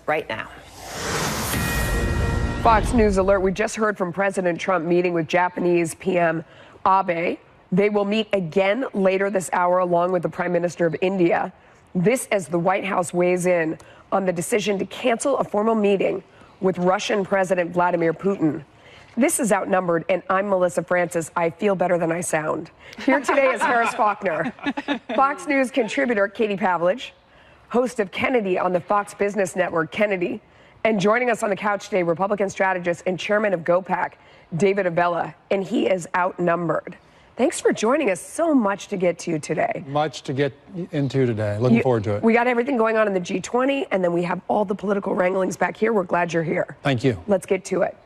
right now. Fox News alert. We just heard from President Trump meeting with Japanese PM Abe. They will meet again later this hour along with the Prime Minister of India. This as the White House weighs in on the decision to cancel a formal meeting with Russian President Vladimir Putin. This is Outnumbered, and I'm Melissa Francis. I feel better than I sound. Here today is Harris Faulkner, Fox News contributor Katie Pavlich, host of Kennedy on the Fox Business Network, Kennedy, and joining us on the couch today, Republican strategist and chairman of GOPAC, David Abella, and he is outnumbered. Thanks for joining us. So much to get to today. Much to get into today. Looking forward to it. We got everything going on in the G20, and then we have all the political wranglings back here. We're glad you're here. Thank you. Let's get to it.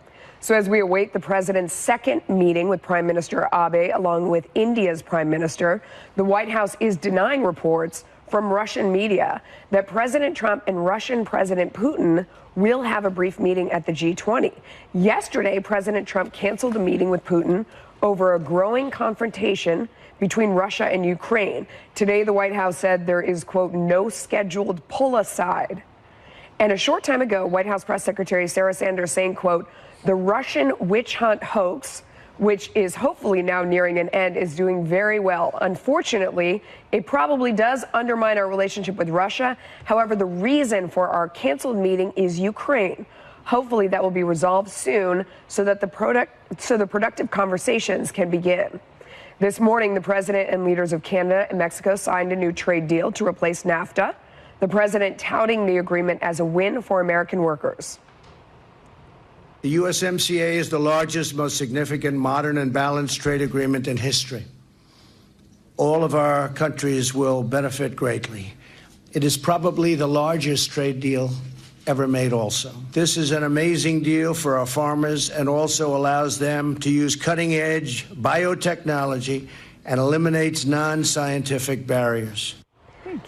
So as we await the president's second meeting with Prime Minister Abe, along with India's Prime Minister, the White House is denying reports from Russian media that President Trump and Russian President Putin will have a brief meeting at the G20. Yesterday, President Trump canceled a meeting with Putin over a growing confrontation between Russia and Ukraine. Today, the White House said there is, quote, no scheduled pull aside. And a short time ago, White House Press Secretary Sarah Sanders saying, quote, the Russian witch hunt hoax, which is hopefully now nearing an end, is doing very well. Unfortunately, it probably does undermine our relationship with Russia. However, the reason for our canceled meeting is Ukraine. Hopefully that will be resolved soon so that the productive conversations can begin. This morning, the president and leaders of Canada and Mexico signed a new trade deal to replace NAFTA, the president touting the agreement as a win for American workers. The USMCA is the largest, most significant, modern and balanced trade agreement in history. All of our countries will benefit greatly. It is probably the largest trade deal ever made also. This is an amazing deal for our farmers and also allows them to use cutting-edge biotechnology and eliminates non-scientific barriers.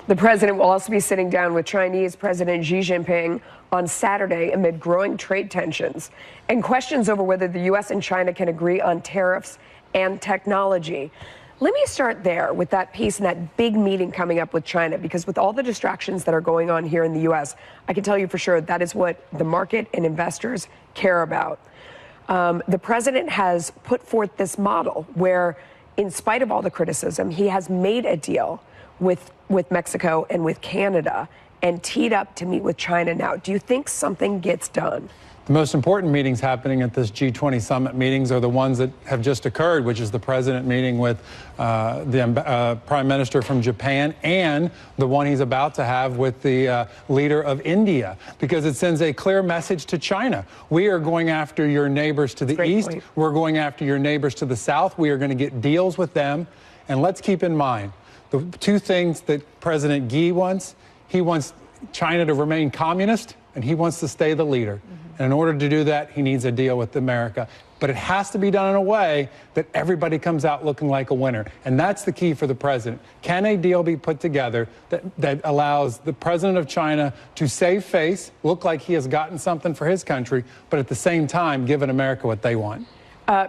The president will also be sitting down with Chinese President Xi Jinping on Saturday amid growing trade tensions and questions over whether the U.S. and China can agree on tariffs and technology. Let me start there with that piece and that big meeting coming up with China, because with all the distractions that are going on here in the U.S., I can tell you for sure that is what the market and investors care about. The president has put forth this model where, in spite of all the criticism, he has made a deal with Mexico and with Canada and teed up to meet with China now. Do you think something gets done? The most important meetings happening at this G20 summit meetings are the ones that have just occurred, which is the president meeting with the prime minister from Japan and the one he's about to have with the leader of India, because it sends a clear message to China. We are going after your neighbors to the east. We're going after your neighbors to the south. We are going to get deals with them. And let's keep in mind the two things that President Xi wants. He wants China to remain communist, and he wants to stay the leader. And in order to do that, he needs a deal with America. But it has to be done in a way that everybody comes out looking like a winner. And that's the key for the president. Can a deal be put together that allows the president of China to save face, look like he has gotten something for his country, but at the same time, giving America what they want?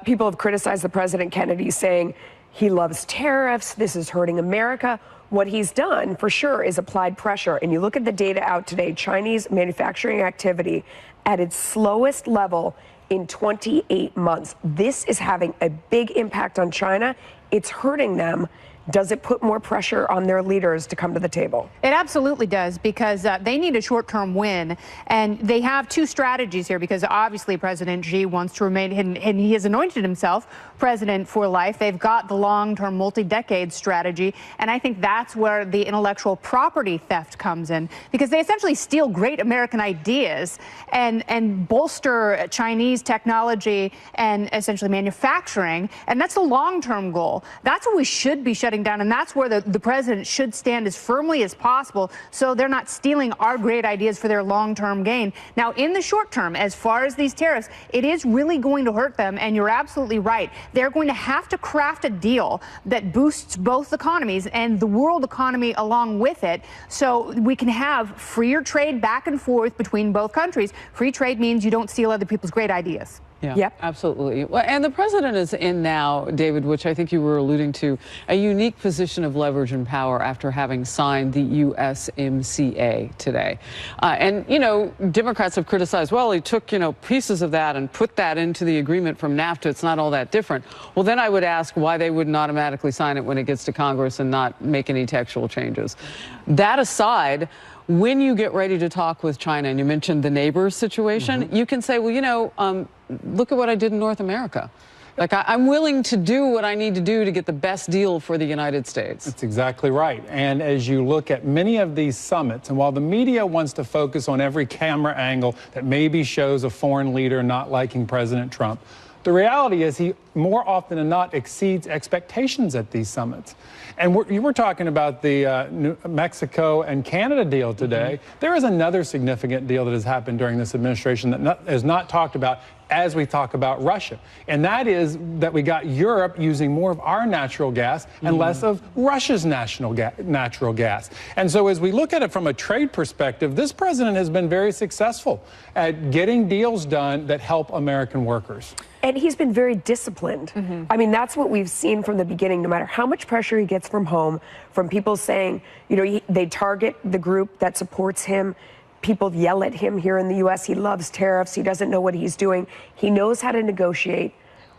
People have criticized the president, Kennedy, saying he loves tariffs. This is hurting America. What he's done, for sure, is applied pressure. And you look at the data out today, Chinese manufacturing activity at its slowest level in 28 months. This is having a big impact on China. It's hurting them. Does it put more pressure on their leaders to come to the table? It absolutely does, because they need a short-term win. And they have two strategies here, because obviously President Xi wants to remain, and he has anointed himself president for life. They've got the long-term, multi-decade strategy. And I think that's where the intellectual property theft comes in, because they essentially steal great American ideas and bolster Chinese technology and essentially manufacturing. And that's the long-term goal. That's what we should be shutting down, and that's where the president should stand as firmly as possible, so they're not stealing our great ideas for their long-term gain. Now, in the short term, as far as these tariffs, it is really going to hurt them, and you're absolutely right. They're going to have to craft a deal that boosts both economies and the world economy along with it, so we can have freer trade back and forth between both countries. Free trade means you don't steal other people's great ideas. Yeah, Yep. absolutely. Well, and the president is in now, David, which I think you were alluding to, a unique position of leverage and power after having signed the USMCA today. And, you know, Democrats have criticized, well, he took, you know, pieces of that and put that into the agreement from NAFTA. It's not all that different. Well, then I would ask why they wouldn't automatically sign it when it gets to Congress and not make any textual changes. That aside, when you get ready to talk with China, and you mentioned the neighbors situation, you can say, well, you know, look at what I did in North America. Like, I'm willing to do what I need to do to get the best deal for the United States. That's exactly right. And as you look at many of these summits, and while the media wants to focus on every camera angle that maybe shows a foreign leader not liking President Trump, the reality is he more often than not exceeds expectations at these summits. And you were talking about the Mexico and Canada deal today. There is another significant deal that has happened during this administration that is not talked about as we talk about Russia. And that is that we got Europe using more of our natural gas and less of Russia's natural gas. And so as we look at it from a trade perspective, this president has been very successful at getting deals done that help American workers. And he's been very disciplined. I mean, that's what we've seen from the beginning, no matter how much pressure he gets from home, from people saying, you know, they target the group that supports him. People yell at him here in the U.S. He loves tariffs. He doesn't know what he's doing. He knows how to negotiate.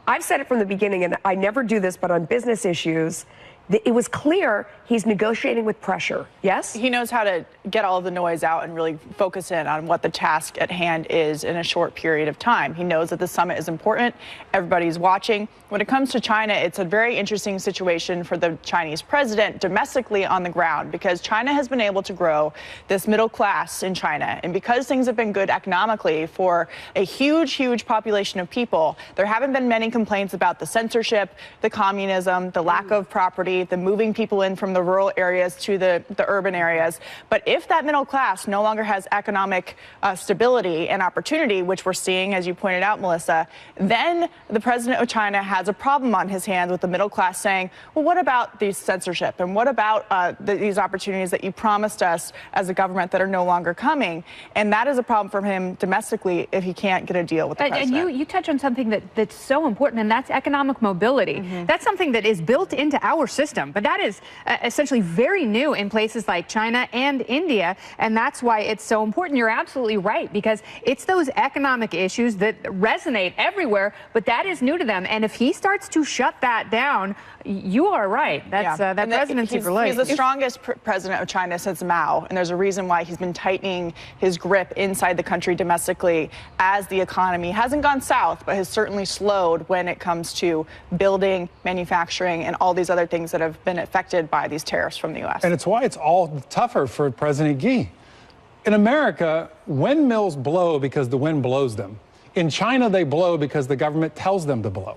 I've said it from the beginning, and I never do this, but on business issues, it was clear he's negotiating with pressure. Yes? He knows how to get all of the noise out and really focus in on what the task at hand is in a short period of time. He knows that the summit is important. Everybody's watching. When it comes to China, it's a very interesting situation for the Chinese president domestically on the ground, because China has been able to grow this middle class in China. And because things have been good economically for a huge, huge population of people, there haven't been many complaints about the censorship, the communism, the lack of property, the moving people in from the rural areas to the urban areas. But if that middle class no longer has economic stability and opportunity, which we're seeing, as you pointed out, Melissa, then the president of China has a problem on his hands with the middle class saying, well, what about the censorship? And what about these opportunities that you promised us as a government that are no longer coming? And that is a problem for him domestically if he can't get a deal with the president. And you touch on something that's so important, and that's economic mobility. That's something that is built into our system, but that is essentially very new in places like China and India, and that's why it's so important. You're absolutely right, because it's those economic issues that resonate everywhere, but that is new to them. And if he starts to shut that down, you are right. That's that presidency for life. He's the strongest president of China since Mao, and there's a reason why he's been tightening his grip inside the country domestically as the economy hasn't gone south, but has certainly slowed when it comes to building, manufacturing, and all these other things that have been affected by these tariffs from the U.S. And it's why it's all tougher for President Xi. In America, windmills blow because the wind blows them. In China, they blow because the government tells them to blow.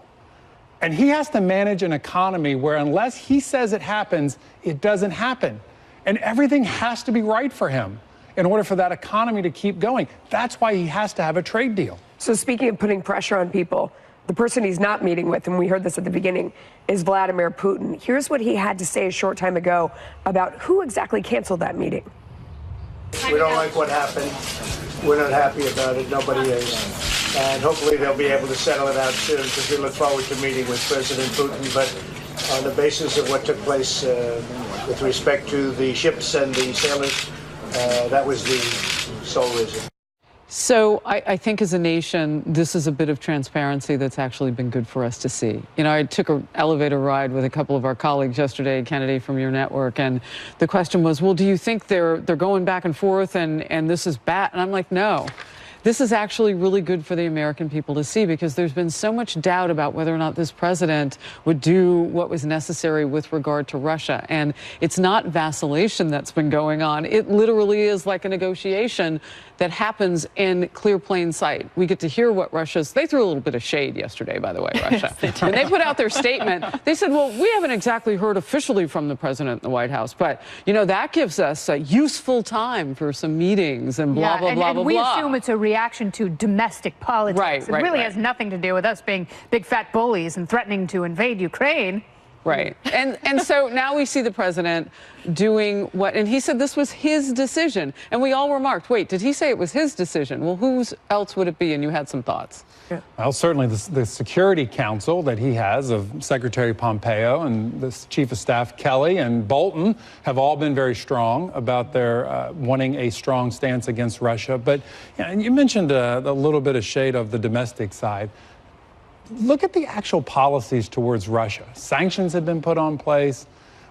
And he has to manage an economy where unless he says it happens, it doesn't happen. And everything has to be right for him in order for that economy to keep going. That's why he has to have a trade deal. So speaking of putting pressure on people, the person he's not meeting with, and we heard this at the beginning, is Vladimir Putin. Here's what he had to say a short time ago about who exactly canceled that meeting. We don't like what happened. We're not happy about it. Nobody is. And hopefully they'll be able to settle it out soon, because we look forward to meeting with President Putin. But on the basis of what took place with respect to the ships and the sailors, that was the sole reason. So I think as a nation, this is a bit of transparency that's actually been good for us to see. You know, I took an elevator ride with a couple of our colleagues yesterday, Kennedy from your network, and the question was, well, do you think they're going back and forth and this is bad? And I'm like, no. This is actually really good for the American people to see, because there's been so much doubt about whether or not this president would do what was necessary with regard to Russia. And it's not vacillation that's been going on. It literally is like a negotiation that happens in clear plain sight. We get to hear what they threw a little bit of shade yesterday, by the way, Russia. When they put out their statement, they said, well, we haven't exactly heard officially from the president in the White House, but, you know, that gives us a useful time for some meetings and blah, blah, blah, blah, blah. We assume it's a reaction to domestic politics. Right, it really has nothing to do with us being big fat bullies and threatening to invade Ukraine. Right. And so now we see the president doing what, and he said this was his decision. And we all remarked, wait, did he say it was his decision? Well, whose else would it be? And you had some thoughts. Yeah. Well, certainly the Security Council that he has of Secretary Pompeo and the Chief of Staff Kelly and Bolton have all been very strong about their wanting a strong stance against Russia. But you mentioned a little bit of shade of the domestic side. Look at the actual policies towards Russia. Sanctions have been put on place.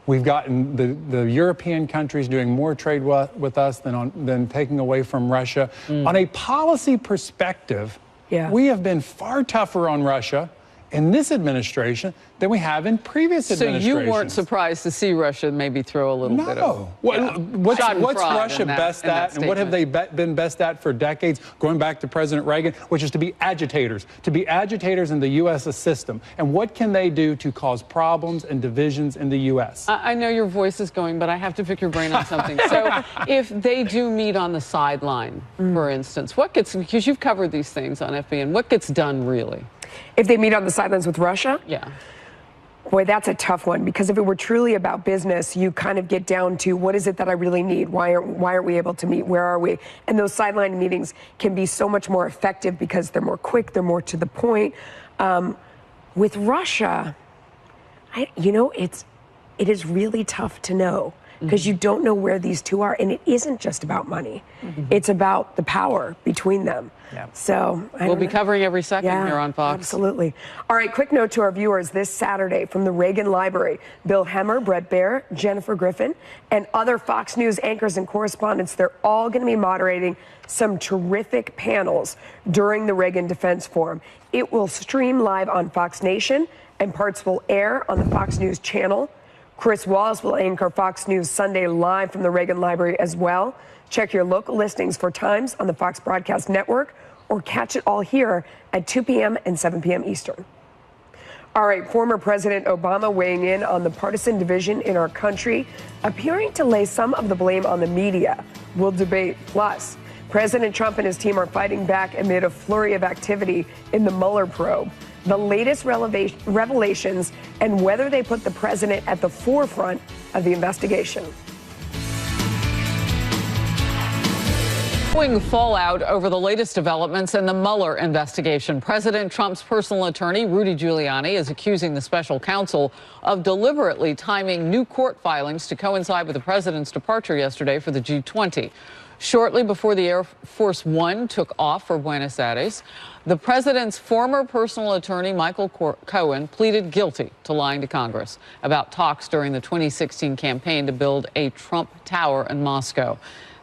We've gotten the European countries doing more trade with us than taking away from Russia. On a policy perspective, we have been far tougher on Russia in this administration than we have in previous administrations. So you weren't surprised to see Russia maybe throw a little bit of... What's Russia best at, and what have they been best at for decades, going back to President Reagan, which is to be agitators in the U.S. system. And what can they do to cause problems and divisions in the U.S.? I know your voice is going, but I have to pick your brain on something. So if they do meet on the sideline, for instance, what gets, because you've covered these things on FBN, what gets done really? If they meet on the sidelines with Russia? Yeah. Boy, that's a tough one, because if it were truly about business, you kind of get down to what is it that I really need? Why aren't we able to meet? Where are we? And those sideline meetings can be so much more effective because they're more quick, they're more to the point. With Russia, it is really tough to know, because you don't know where these two are, and it isn't just about money. It's about the power between them. So we'll be covering every second here on Fox. Absolutely. All right, quick note to our viewers this Saturday from the Reagan Library. Bill Hemmer, Brett Baer, Jennifer Griffin, and other Fox News anchors and correspondents, they're all going to be moderating some terrific panels during the Reagan Defense Forum. It will stream live on Fox Nation, and parts will air on the Fox News channel. Chris Wallace will anchor Fox News Sunday live from the Reagan Library as well. Check your local listings for times on the Fox Broadcast Network, or catch it all here at 2 p.m. and 7 p.m. Eastern. All right, former President Obama weighing in on the partisan division in our country, appearing to lay some of the blame on the media. We'll debate. Plus, President Trump and his team are fighting back amid a flurry of activity in the Mueller probe. The latest revelations and whether they put the president at the forefront of the investigation. Fallout over the latest developments in the Mueller investigation. President Trump's personal attorney, Rudy Giuliani, is accusing the special counsel of deliberately timing new court filings to coincide with the president's departure yesterday for the G20. Shortly before the Air Force One took off for Buenos Aires, the president's former personal attorney, Michael Cohen, pleaded guilty to lying to Congress about talks during the 2016 campaign to build a Trump Tower in Moscow.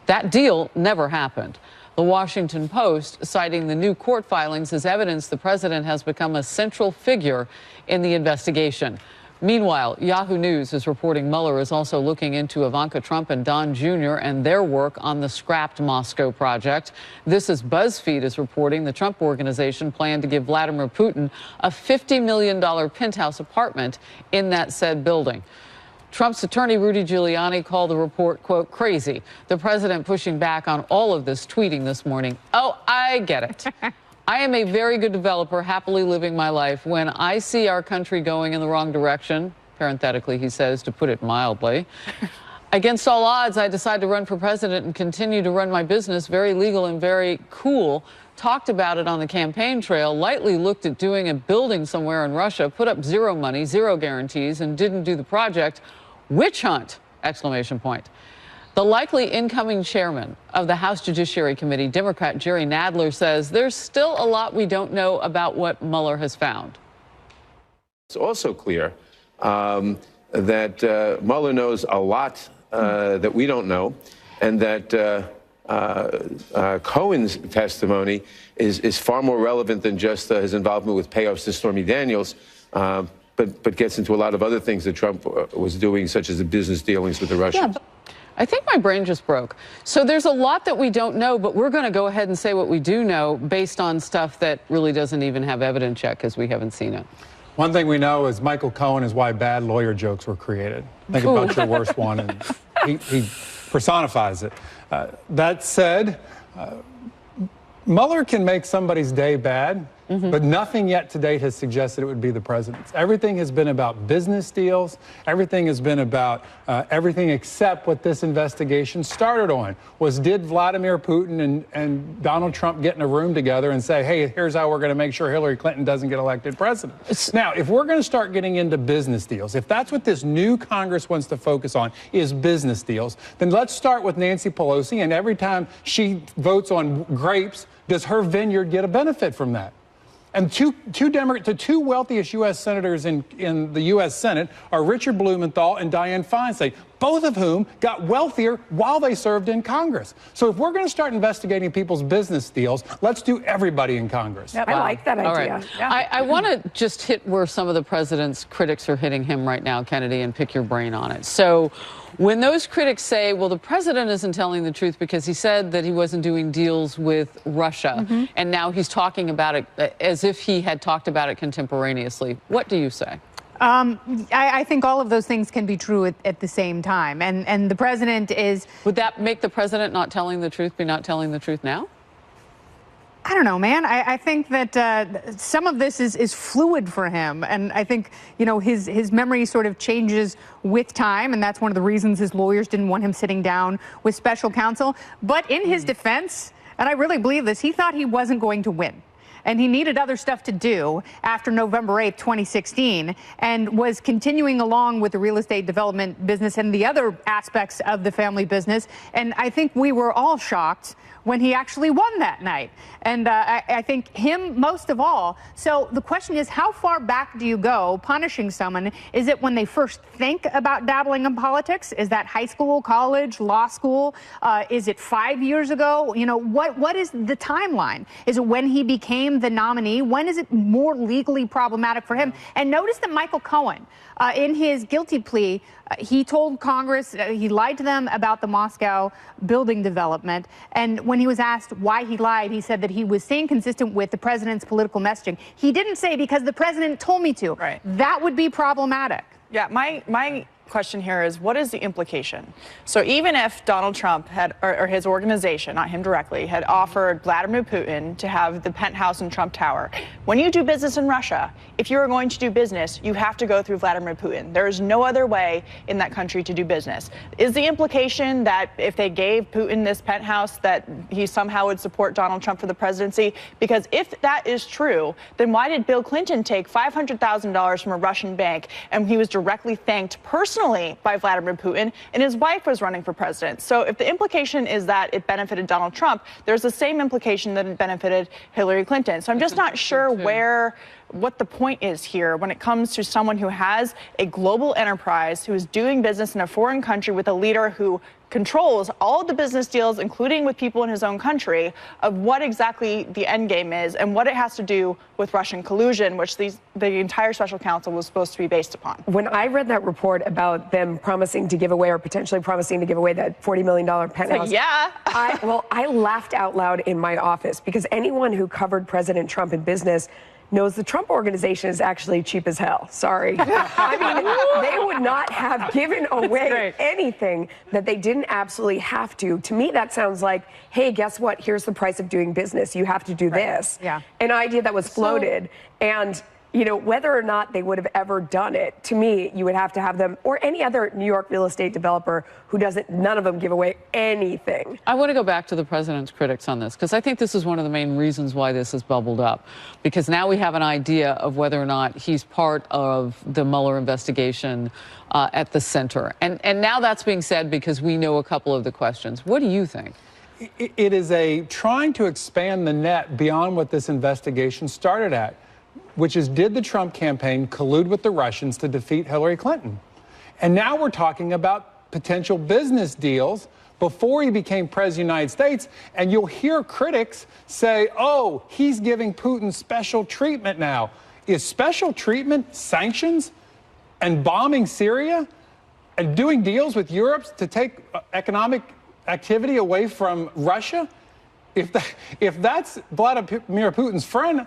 That deal never happened. The Washington Post, citing the new court filings as evidence the president has become a central figure in the investigation. Meanwhile, Yahoo News is reporting Mueller is also looking into Ivanka Trump and Don Jr. and their work on the scrapped Moscow project. This is BuzzFeed is reporting the Trump organization planned to give Vladimir Putin a $50 million penthouse apartment in that said building. Trump's attorney, Rudy Giuliani, called the report, quote, crazy. The president pushing back on all of this, tweeting this morning, "Oh, I get it. I am a very good developer, happily living my life. When I see our country going in the wrong direction," parenthetically, he says, to put it mildly, "against all odds, I decide to run for president and continue to run my business, very legal and very cool." Talked about it on the campaign trail, lightly looked at doing a building somewhere in Russia, put up zero money, zero guarantees, and didn't do the project. Witch hunt! Exclamation point. The likely incoming chairman of the House Judiciary Committee, Democrat Jerry Nadler, says there's still a lot we don't know about what Mueller has found. It's also clear that Mueller knows a lot that we don't know, and that Cohen's testimony is far more relevant than just his involvement with payoffs to Stormy Daniels. But gets into a lot of other things that Trump was doing, such as the business dealings with the Russians. Yeah, I think my brain just broke. So there's a lot that we don't know, but we're going to go ahead and say what we do know based on stuff that really doesn't even have evidence yet because we haven't seen it. One thing we know is Michael Cohen is why bad lawyer jokes were created. Think about your worst one, and he personifies it. That said, Mueller can make somebody's day bad But nothing yet to date has suggested it would be the president's. Everything has been about business deals. Everything has been about everything except what this investigation started on, was did Vladimir Putin and Donald Trump get in a room together and say, hey, here's how we're going to make sure Hillary Clinton doesn't get elected president. Now, if we're going to start getting into business deals, if that's what this new Congress wants to focus on is business deals, then let's start with Nancy Pelosi, and every time she votes on grapes, does her vineyard get a benefit from that? And the two wealthiest U.S. senators in the U.S. Senate are Richard Blumenthal and Dianne Feinstein, both of whom got wealthier while they served in Congress. So if we're going to start investigating people's business deals, let's do everybody in Congress. Yep. I like that idea. All right. Yeah. I want to just hit where some of the president's critics are hitting him right now, Kennedy, and pick your brain on it. So when those critics say, well, the president isn't telling the truth because he said that he wasn't doing deals with Russia, and now he's talking about it as if he had talked about it contemporaneously, what do you say? I think all of those things can be true at the same time. And the president is... Would that make the president not telling the truth be not telling the truth now? I don't know, man. I think that some of this is fluid for him. And I think, you know, his memory sort of changes with time. And that's one of the reasons his lawyers didn't want him sitting down with special counsel. But in his defense, and I really believe this, he thought he wasn't going to win. And he needed other stuff to do after November 8th, 2016, and was continuing along with the real estate development business and the other aspects of the family business. And I think we were all shocked when he actually won that night. And I think him most of all. So the question is, how far back do you go punishing someone? Is it when they first think about dabbling in politics? Is that high school, college, law school? Is it 5 years ago? You know, what is the timeline? Is it when he became the nominee? When is it more legally problematic for him? And notice that Michael Cohen, in his guilty plea, he told Congress, he lied to them about the Moscow building development. And when he was asked why he lied, he said that he was staying consistent with the president's political messaging. He didn't say because the president told me to. Right. That would be problematic. Yeah, my question here is, what is the implication? So even if Donald Trump had, or his organization, not him directly, had offered Vladimir Putin to have the penthouse in Trump Tower, when you do business in Russia, if you are going to do business, you have to go through Vladimir Putin. There is no other way in that country to do business. Is the implication that if they gave Putin this penthouse, that he somehow would support Donald Trump for the presidency? Because if that is true, then why did Bill Clinton take $500,000 from a Russian bank and he was directly thanked personally by Vladimir Putin, and his wife was running for president? So if the implication is that it benefited Donald Trump, there's the same implication that it benefited Hillary Clinton. So I'm just not sure what the point is here when it comes to someone who has a global enterprise, who is doing business in a foreign country with a leader who controls all of the business deals, including with people in his own country, of what exactly the end game is and what it has to do with Russian collusion, which the entire special counsel was supposed to be based upon. When I read that report about them promising to give away, or potentially promising to give away, that $40 million penthouse, yeah. I laughed out loud in my office, because anyone who covered President Trump in business knows the Trump organization is actually cheap as hell. Sorry. I mean, they would not have given away anything that they didn't absolutely have to. To me, that sounds like, hey, guess what? Here's the price of doing business. You have to do this. Yeah. An idea that was floated. And, you know, whether or not they would have ever done it, to me, you would have to have them, or any other New York real estate developer who doesn't, none of them give away anything. I want to go back to the president's critics on this, because I think this is one of the main reasons why this has bubbled up. Because now we have an idea of whether or not he's part of the Mueller investigation at the center. And now that's being said because we know a couple of the questions. What do you think? It is trying to expand the net beyond what this investigation started at, which is, did the Trump campaign collude with the Russians to defeat Hillary Clinton? And now we're talking about potential business deals before he became president of the United States. And you'll hear critics say, oh, he's giving Putin special treatment now. Is special treatment sanctions and bombing Syria and doing deals with Europe to take economic activity away from Russia? If that's Vladimir Putin's friend,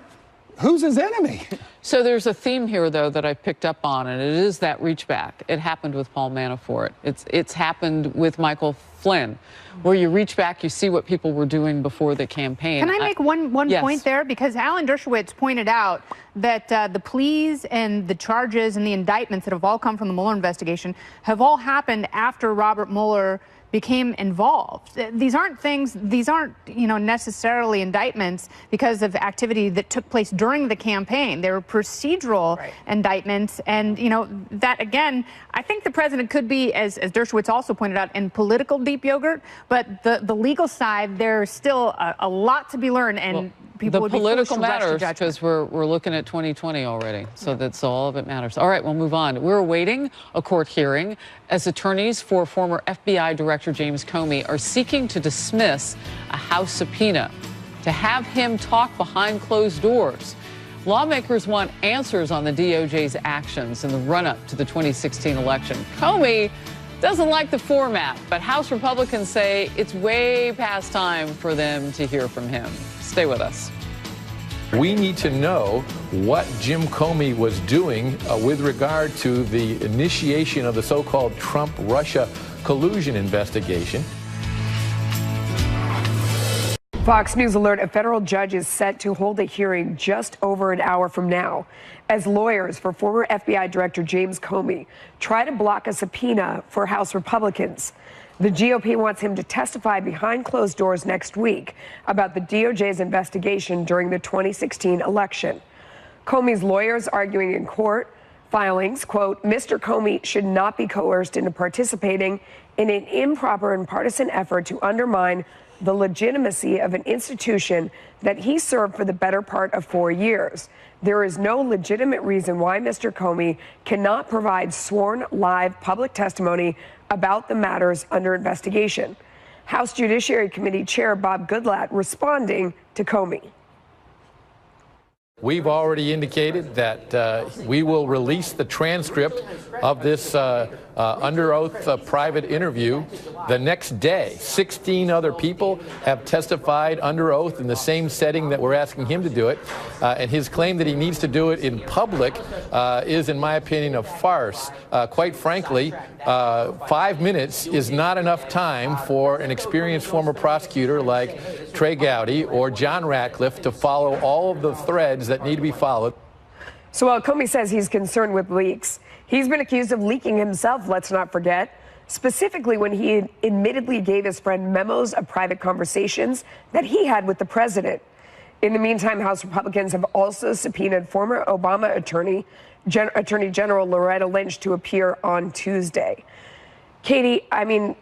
who's his enemy? So there's a theme here, though, that I picked up on, and it is that reach back. It happened with Paul Manafort. It's happened with Michael Flynn, where you reach back, you see what people were doing before the campaign. Can I make one yes. point there? Because Alan Dershowitz pointed out that the pleas and the charges and the indictments that have all come from the Mueller investigation have all happened after Robert Mueller became involved. These aren't necessarily indictments because of activity that took place during the campaign. They were procedural indictments. And, that, again, I think the president could be, as Dershowitz also pointed out, in political deep yogurt. But the legal side, there's still a lot to be learned. And people would be foolish to rush to judgment. The political matters because we're looking at 2020 already. So that's all that matters. All right, we'll move on. We're awaiting a court hearing as attorneys for former FBI Director James Comey are seeking to dismiss a House subpoena to have him talk behind closed doors. Lawmakers want answers on the DOJ's actions in the run-up to the 2016 election. Comey doesn't like the format, but House Republicans say it's way past time for them to hear from him. Stay with us. We need to know what Jim Comey was doing with regard to the initiation of the so-called Trump-Russia collusion investigation. Fox News alert, a federal judge is set to hold a hearing just over an hour from now as lawyers for former FBI Director James Comey try to block a subpoena for House Republicans. The GOP wants him to testify behind closed doors next week about the DOJ's investigation during the 2016 election. Comey's lawyers arguing in court filings, quote, Mr. Comey should not be coerced into participating in an improper and partisan effort to undermine the legitimacy of an institution that he served for the better part of 4 years. There is no legitimate reason why Mr. Comey cannot provide sworn live public testimony about the matters under investigation. House Judiciary Committee Chair Bob Goodlatte responding to Comey. We've already indicated that we will release the transcript of this under oath private interview the next day. 16 other people have testified under oath in the same setting that we're asking him to do it. And his claim that he needs to do it in public is, in my opinion, a farce. Quite frankly, 5 minutes is not enough time for an experienced former prosecutor like Trey Gowdy or John Ratcliffe to follow all of the threads that need to be followed. So while Comey says he's concerned with leaks, he's been accused of leaking himself, let's not forget, specifically when he admittedly gave his friend memos of private conversations that he had with the president. In the meantime, House Republicans have also subpoenaed former Obama Attorney General Loretta Lynch to appear on Tuesday. Katie, I mean,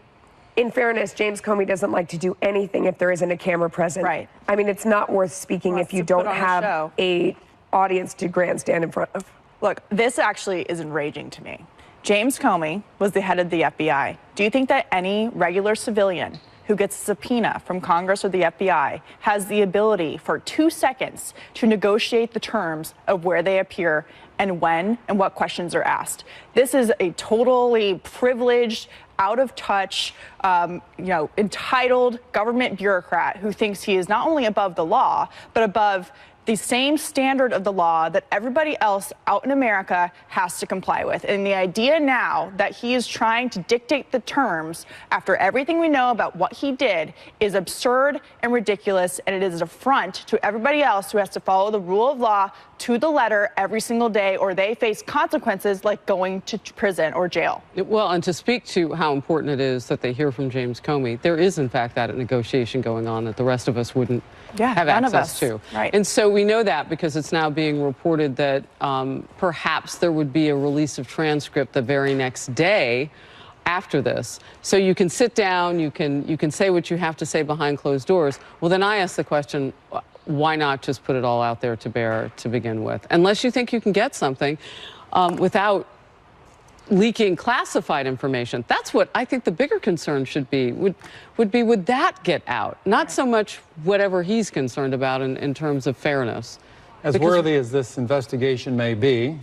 in fairness, James Comey doesn't like to do anything if there isn't a camera present. Right. I mean, it's not worth speaking if you don't have a audience to grandstand in front of. Look, this actually is enraging to me. James Comey was the head of the FBI. Do you think that any regular civilian who gets a subpoena from Congress or the FBI has the ability for 2 seconds to negotiate the terms of where they appear and when and what questions are asked? This is a totally privileged, out of touch, entitled government bureaucrat who thinks he is not only above the law, but above the same standard of the law that everybody else out in America has to comply with. And the idea now that he is trying to dictate the terms after everything we know about what he did is absurd and ridiculous, and it is an affront to everybody else who has to follow the rule of law to the letter every single day, or they face consequences like going to prison or jail. Well, and to speak to how important it is that they hear from James Comey, there is, in fact, that negotiation going on that the rest of us wouldn't have access to. Right. And so we know that because it's now being reported that perhaps there would be a release of transcript the very next day after this. So you can sit down, you can say what you have to say behind closed doors. Well, then I ask the question, why not just put it all out there to bear to begin with? Unless you think you can get something without leaking classified information. That's what I think the bigger concern should be, would that get out? Not so much whatever he's concerned about in terms of fairness. As worthy as this investigation may be,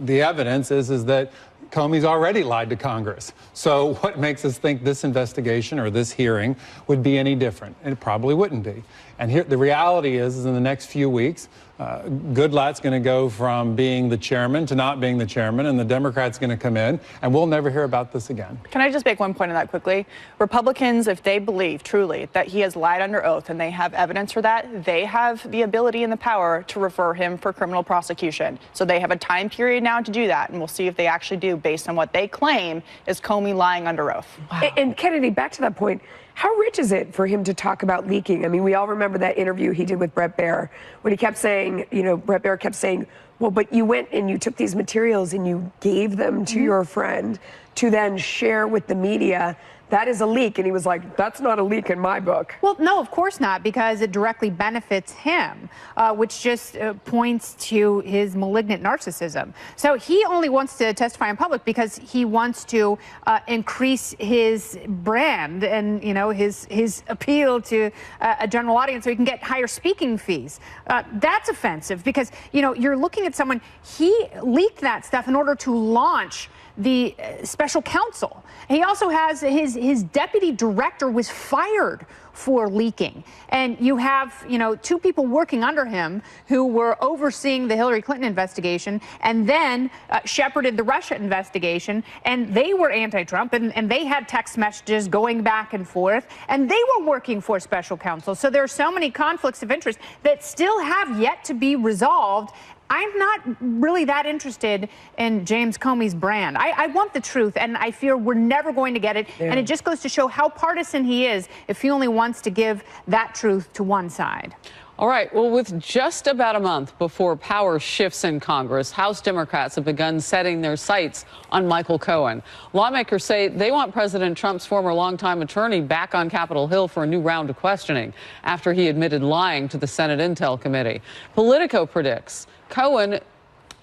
the evidence is that Comey's already lied to Congress. So what makes us think this investigation or this hearing would be any different? And it probably wouldn't be. And here, the reality is in the next few weeks, Goodlatte's going to go from being the chairman to not being the chairman, and the Democrats going to come in, and we'll never hear about this again. Can I just make one point on that quickly? Republicans, if they believe truly that he has lied under oath and they have evidence for that, they have the ability and the power to refer him for criminal prosecution. So they have a time period now to do that, and we'll see if they actually do based on what they claim is Comey lying under oath. Wow. And Kennedy, back to that point, how rich is it for him to talk about leaking? I mean, we all remember that interview he did with Bret Baier when he kept saying, you know, Bret Baier kept saying, well, but you went and you took these materials and you gave them to your friend to then share with the media. That is a leak. And he was like, that's not a leak in my book. Well, no, of course not, because it directly benefits him, which just points to his malignant narcissism. So he only wants to testify in public because he wants to increase his brand and, you know, his appeal to a general audience so he can get higher speaking fees. That's offensive because, you know, you're looking at someone, he leaked that stuff in order to launch the special counsel. He also has his deputy director was fired for leaking. And you have, you know, two people working under him who were overseeing the Hillary Clinton investigation and then shepherded the Russia investigation. And they were anti-Trump and they had text messages going back and forth and they were working for special counsel. So there are so many conflicts of interest that still have yet to be resolved. I'm not really that interested in James Comey's brand. I want the truth, and I fear we're never going to get it. Yeah. And it just goes to show how partisan he is if he only wants to give that truth to one side. All right. Well, with just about a month before power shifts in Congress, House Democrats have begun setting their sights on Michael Cohen. Lawmakers say they want President Trump's former longtime attorney back on Capitol Hill for a new round of questioning after he admitted lying to the Senate Intel Committee. Politico predicts Cohen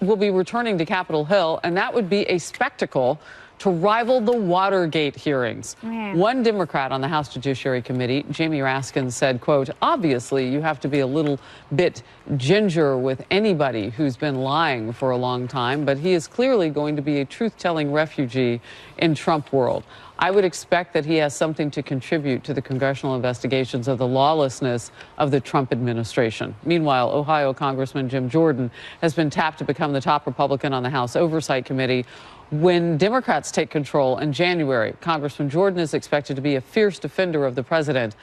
will be returning to Capitol Hill, and that would be a spectacle to rival the Watergate hearings. One Democrat on the House Judiciary Committee, Jamie Raskin, said, quote, obviously you have to be a little bit ginger with anybody who's been lying for a long time, but he is clearly going to be a truth-telling refugee in Trump world. I would expect that he has something to contribute to the congressional investigations of the lawlessness of the Trump administration. Meanwhile, Ohio Congressman Jim Jordan has been tapped to become the top Republican on the House Oversight Committee. When Democrats take control in January, Congressman Jordan is expected to be a fierce defender of the president.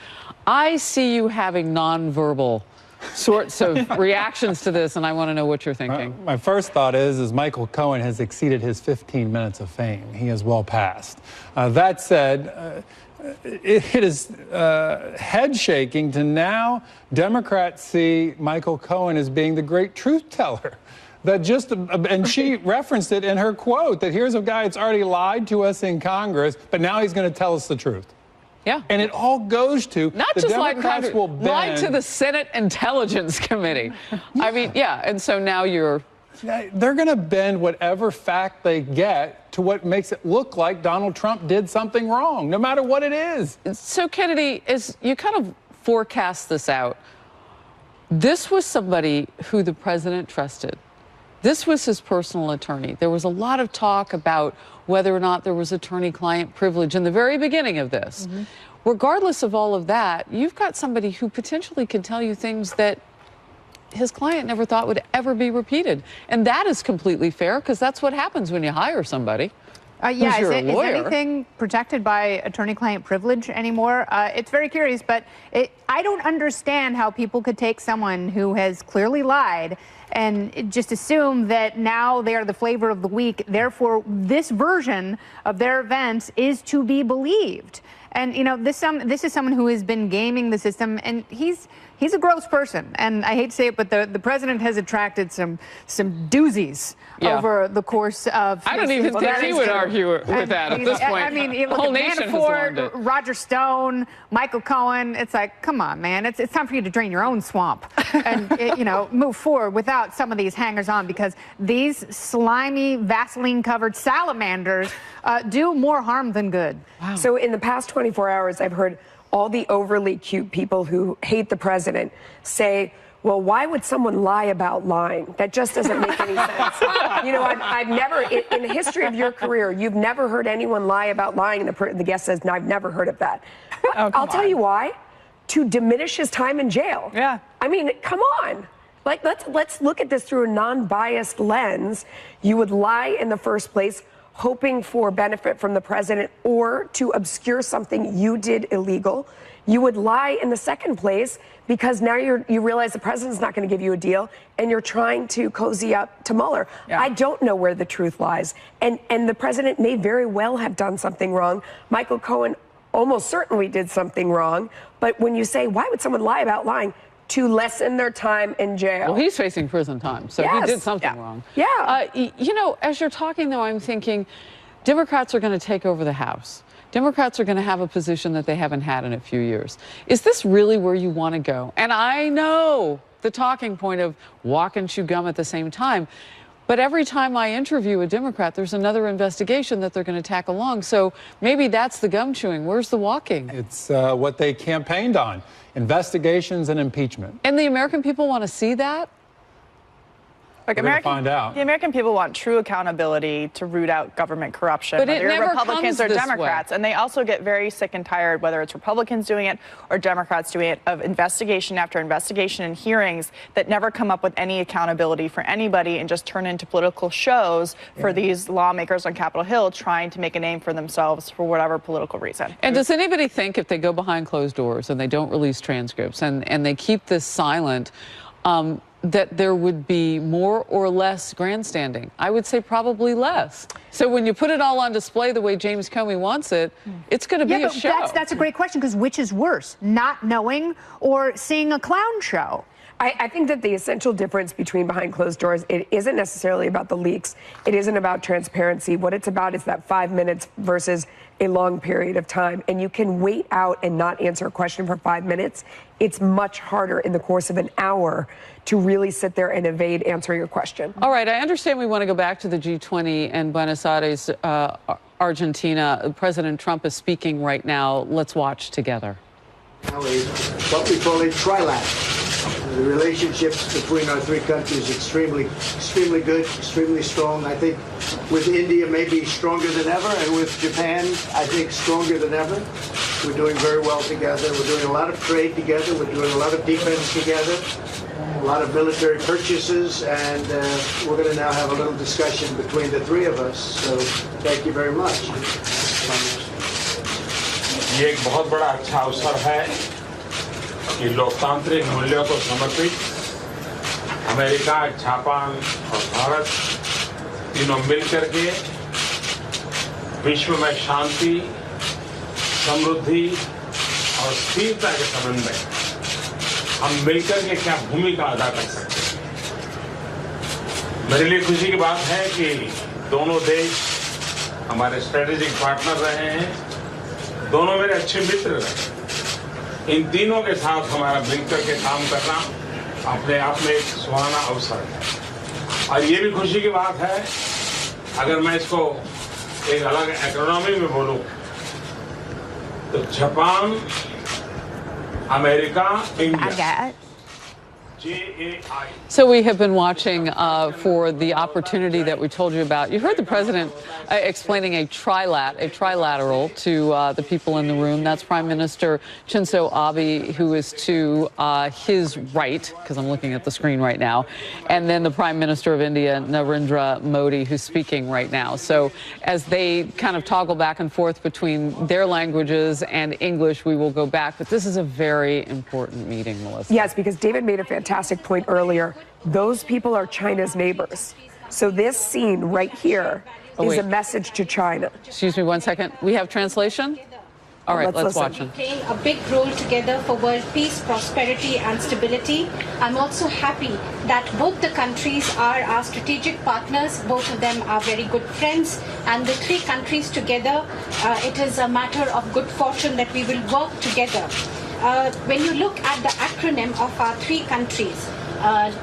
I see you having nonverbal sorts of reactions to this, and I want to know what you're thinking. My first thought is Michael Cohen has exceeded his 15 minutes of fame. He is well past. That said, it is head-shaking to now Democrats see Michael Cohen as being the great truth teller. And she referenced it in her quote, that here's a guy that's already lied to us in Congress, but now he's going to tell us the truth. Yeah. And it all goes to not the just Democrats will bend. lied to the Senate Intelligence Committee. Yeah. I mean, yeah. And so now they're going to bend whatever fact they get to what makes it look like Donald Trump did something wrong, no matter what it is. So, Kennedy, as you kind of forecast this out, this was somebody who the president trusted. This was his personal attorney. There was a lot of talk about whether or not there was attorney-client privilege in the very beginning of this. Mm-hmm. Regardless of all of that, you've got somebody who potentially can tell you things that his client never thought would ever be repeated. And that is completely fair, because that's what happens when you hire somebody. Yeah, is anything protected by attorney-client privilege anymore? It's very curious, but I don't understand how people could take someone who has clearly lied and just assume that now they are the flavor of the week. Therefore, this version of their events is to be believed. And, you know, this is someone who has been gaming the system, and he's a gross person. And I hate to say it, but the president has attracted some doozies over the course of... I don't even think he would argue with that at this point. I mean, you look at Manafort, Roger Stone, Michael Cohen. It's like, come on, man. It's time for you to drain your own swamp and, you know, move forward without some of these hangers-on, because these slimy, Vaseline-covered salamanders do more harm than good. Wow. So in the past 24 hours, I've heard all the overly cute people who hate the president say, well, why would someone lie about lying? That just doesn't make any sense. You know, I've never, in the history of your career, you've never heard anyone lie about lying. And the guest says, no, I've never heard of that. I'll tell you why. To diminish his time in jail. Yeah. I mean, come on. Like, let's look at this through a non-biased lens. You would lie in the first place, hoping for benefit from the president or to obscure something you did illegal. You would lie in the second place because now you realize the president's not going to give you a deal and you're trying to cozy up to Mueller. Yeah. I don't know where the truth lies. And the president may very well have done something wrong. Michael Cohen almost certainly did something wrong. But when you say, why would someone lie about lying? To lessen their time in jail. Well, he's facing prison time, so he did something wrong. Yeah. You know, as you're talking, though, I'm thinking Democrats are going to take over the House. Democrats are going to have a position that they haven't had in a few years. Is this really where you want to go? And I know the talking point of walk and chew gum at the same time. But every time I interview a Democrat, there's another investigation that they're going to tack along. So maybe that's the gum chewing. Where's the walking? It's what they campaigned on, investigations and impeachment. And the American people want to see that? Like We're gonna find out. The American people want true accountability to root out government corruption, but whether it never Republicans or comes this Democrats. way. And they also get very sick and tired, whether it's Republicans doing it or Democrats doing it, of investigation after investigation and hearings that never come up with any accountability for anybody and just turn into political shows for these lawmakers on Capitol Hill trying to make a name for themselves for whatever political reason. And does anybody think if they go behind closed doors and they don't release transcripts and they keep this silent, that there would be more or less grandstanding? I would say probably less. So when you put it all on display the way James Comey wants it, it's going to be a show. That's a great question, because which is worse, not knowing or seeing a clown show? I think that the essential difference between behind closed doors, it isn't necessarily about the leaks. It isn't about transparency. What it's about is that 5 minutes versus a long period of time. And you can wait out and not answer a question for 5 minutes. It's much harder in the course of an hour to really sit there and evade answering a question. All right, I understand we want to go back to the G20 and Buenos Aires, Argentina. President Trump is speaking right now. Let's watch together. What we call a trilateral. The relationships between our three countries extremely good, extremely strong. I think with India maybe stronger than ever, and with Japan, I think stronger than ever. We're doing very well together. We're doing a lot of trade together. We're doing a lot of defense together, a lot of military purchases, and we're going to now have a little discussion between the three of us. So thank you very much. ये एक बहुत बड़ा अच्छा अवसर है कि लोकतांत्रिक मूल्यों को समर्पित अमेरिका, जापान और भारत तीनों मिलकर के विश्व में शांति, समृद्धि और स्थिरता के संबंध में हम मिलकर के क्या भूमिका अदा कर सकते हैं। मेरे लिए खुशी की बात है कि दोनों देश हमारे स्ट्रेटेजिक पार्टनर रहे हैं, दोनों मेरे अच्छे मित्र रहे। इन तीनों के साथ हमारा मिलकर के काम करना अपने आप में एक सुहाना अवसर है। और ये भी खुशी की बात है, अगर मैं इसको एक अलग इकोनॉमी में बोलूं, तो Japan, America, India. So we have been watching for the opportunity that we told you about. You heard the president explaining a trilateral to the people in the room. That's Prime Minister Shinzo Abe, who is to his right, because I'm looking at the screen right now, and then the Prime Minister of India, Narendra Modi, who's speaking right now. So as they kind of toggle back and forth between their languages and English, we will go back. But this is a very important meeting, Melissa. Yes, because David made a fantastic point earlier. Those people are China's neighbors. So this scene right here is a message to China. Excuse me one second. We have translation? All right, let's watch it. Playing a big role together for world peace, prosperity and stability. I'm also happy that both the countries are our strategic partners. Both of them are very good friends. And the three countries together, it is a matter of good fortune that we will work together. When you look at the acronym of our three countries,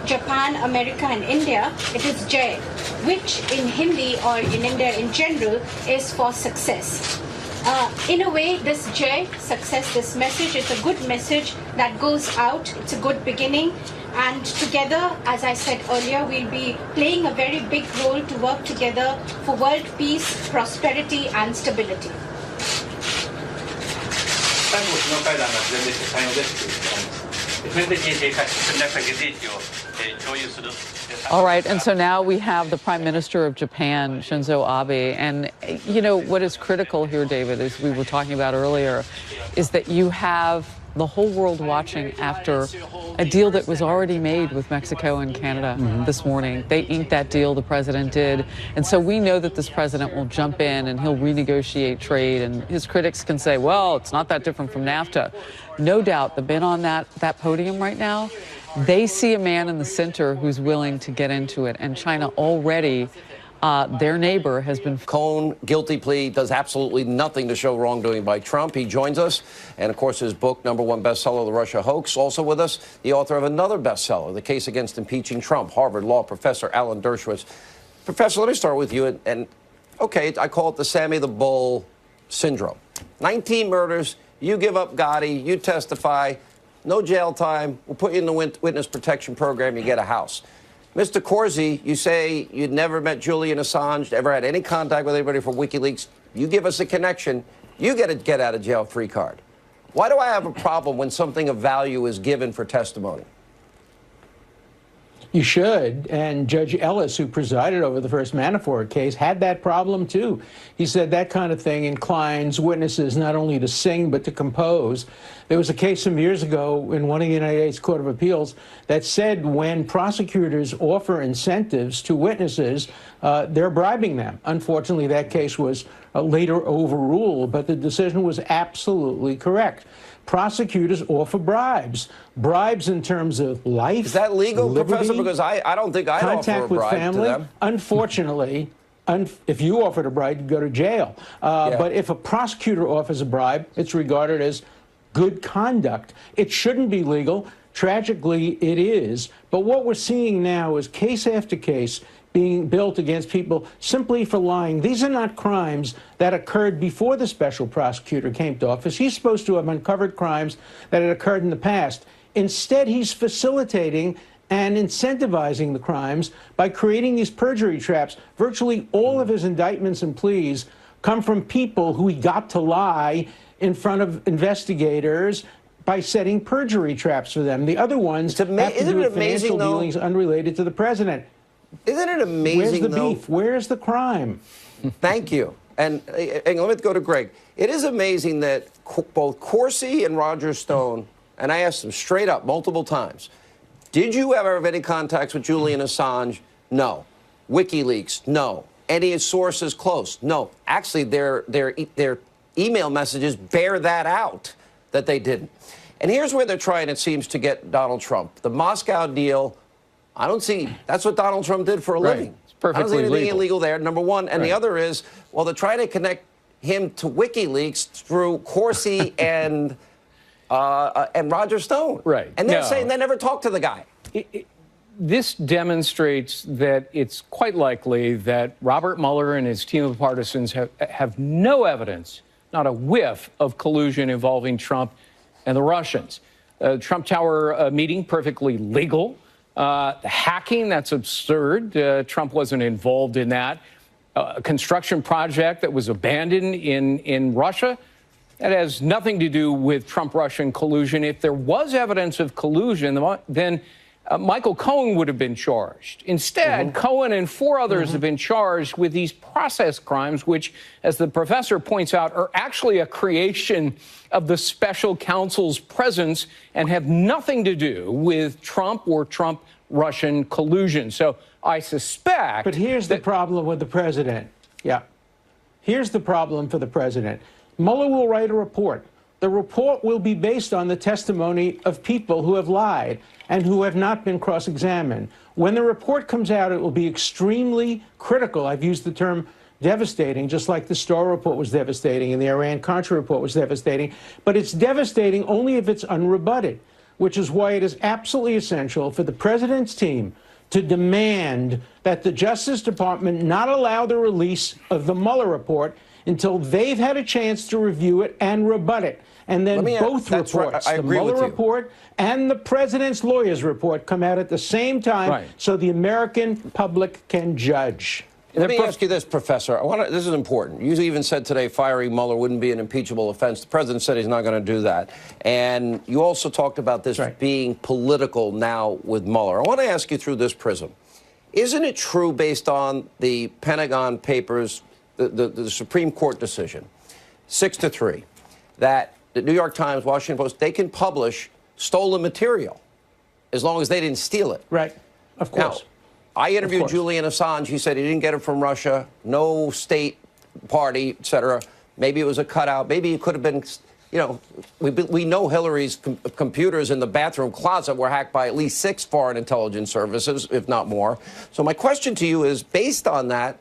Japan, America and India, it is J, which in Hindi or in India in general is for success. In a way, this J, success, this message is a good message that goes out. It's a good beginning. And together, as I said earlier, we'll be playing a very big role to work together for world peace, prosperity and stability. 3国首脳会談が前例して対応ですということなんです。All right, and so now we have the Prime Minister of Japan, Shinzo Abe, and you know what is critical here, David, as we were talking about earlier, is that you have the whole world watching after a deal that was already made with Mexico and Canada this morning. They inked that deal, the president did, and so we know that this president will jump in and he'll renegotiate trade, and his critics can say, well, it's not that different from NAFTA. No doubt, the men on that podium right now, they see a man in the center who's willing to get into it, and China already, their neighbor, has been... Cohn, guilty plea, does absolutely nothing to show wrongdoing by Trump. He joins us, and of course his book, #1 bestseller, The Russia Hoax. Also with us, the author of another bestseller, The Case Against Impeaching Trump, Harvard Law professor Alan Dershowitz. Professor, let me start with you, and okay, I call it the Sammy the Bull syndrome. 19 murders, you give up Gotti, you testify, no jail time, we'll put you in the witness protection program, you get a house. Mr. Corsi, you say you'd never met Julian Assange, ever had any contact with anybody from WikiLeaks. You give us a connection, you get a get-out-of-jail-free card. Why do I have a problem when something of value is given for testimony? You should. And Judge Ellis, who presided over the first Manafort case, had that problem, too. He said that kind of thing inclines witnesses not only to sing but to compose. There was a case some years ago in one of the United States Court of Appeals that said when prosecutors offer incentives to witnesses, they're bribing them. Unfortunately, that case was later overruled, but the decision was absolutely correct. Prosecutors offer bribes. Bribes in terms of life. Is that legal, liberty, Professor? Because I don't think I'd offer a bribe to them. Unfortunately, if you offered a bribe, you'd go to jail. But if a prosecutor offers a bribe, it's regarded as good conduct. It shouldn't be legal. Tragically, it is. But what we're seeing now is case after case being built against people simply for lying. These are not crimes that occurred before the special prosecutor came to office. He's supposed to have uncovered crimes that had occurred in the past. Instead, he's facilitating and incentivizing the crimes by creating these perjury traps. Virtually all of his indictments and pleas come from people who he got to lie in front of investigators by setting perjury traps for them. The other ones have to do with financial dealings unrelated to the president. Isn't it amazing, Where's the beef? Where's the crime? Thank you. And let me go to Greg. It is amazing that both Corsi and Roger Stone, and I asked them straight up multiple times, did you ever have any contacts with Julian Assange? No. WikiLeaks? No. Any sources close? No. Actually, their email messages bear that out, that they didn't. And here's where they're trying, it seems, to get Donald Trump. The Moscow deal, I don't see, that's what Donald Trump did for a living. It's perfectly I don't see anything legal. illegal there, #1. And the other is, well, they're trying to connect him to WikiLeaks through Corsi and Roger Stone. Right. And they're saying they never talked to the guy. This demonstrates that it's quite likely that Robert Mueller and his team of partisans have no evidence, not a whiff, of collusion involving Trump and the Russians. Trump Tower meeting, perfectly legal. The hacking, that's absurd. Trump wasn't involved in that. A construction project that was abandoned in Russia, that has nothing to do with Trump-Russian collusion. If there was evidence of collusion, then Michael Cohen would have been charged. Instead, Cohen and 4 others have been charged with these process crimes, which, as the professor points out, are actually a creation of the special counsel's presence and have nothing to do with Trump or Trump-Russian collusion. So I suspect... But here's the problem with the president. Yeah. Here's the problem for the president. Mueller will write a report. The report will be based on the testimony of people who have lied and who have not been cross-examined. When the report comes out, it will be extremely critical. I've used the term devastating, just like the Starr report was devastating and the Iran-Contra report was devastating. But it's devastating only if it's unrebutted, which is why it is absolutely essential for the president's team to demand that the Justice Department not allow the release of the Mueller report until they've had a chance to review it and rebut it. And then both reports, the Mueller report and the president's lawyer's report, come out at the same time so the American public can judge. Let me ask you this, Professor. This is important. You even said today firing Mueller wouldn't be an impeachable offense. The president said he's not going to do that. And you also talked about this being political now with Mueller. I want to ask you through this prism. Isn't it true, based on the Pentagon Papers, the Supreme Court decision, 6-3, that the New York Times, Washington Post, they can publish stolen material as long as they didn't steal it? Right. Of course. Now, I interviewed Julian Assange. He said he didn't get it from Russia, no state party, et cetera. Maybe it was a cutout. Maybe it could have been, you know, we know Hillary's computers in the bathroom closet were hacked by at least 6 foreign intelligence services, if not more. So my question to you is, based on that,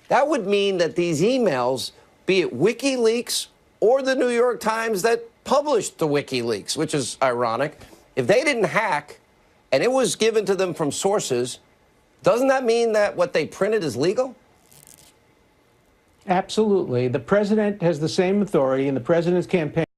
that would mean that these emails, be it WikiLeaks or the New York Times that published the WikiLeaks, which is ironic, if they didn't hack and it was given to them from sources, doesn't that mean that what they printed is legal? Absolutely. The president has the same authority, and the president's campaign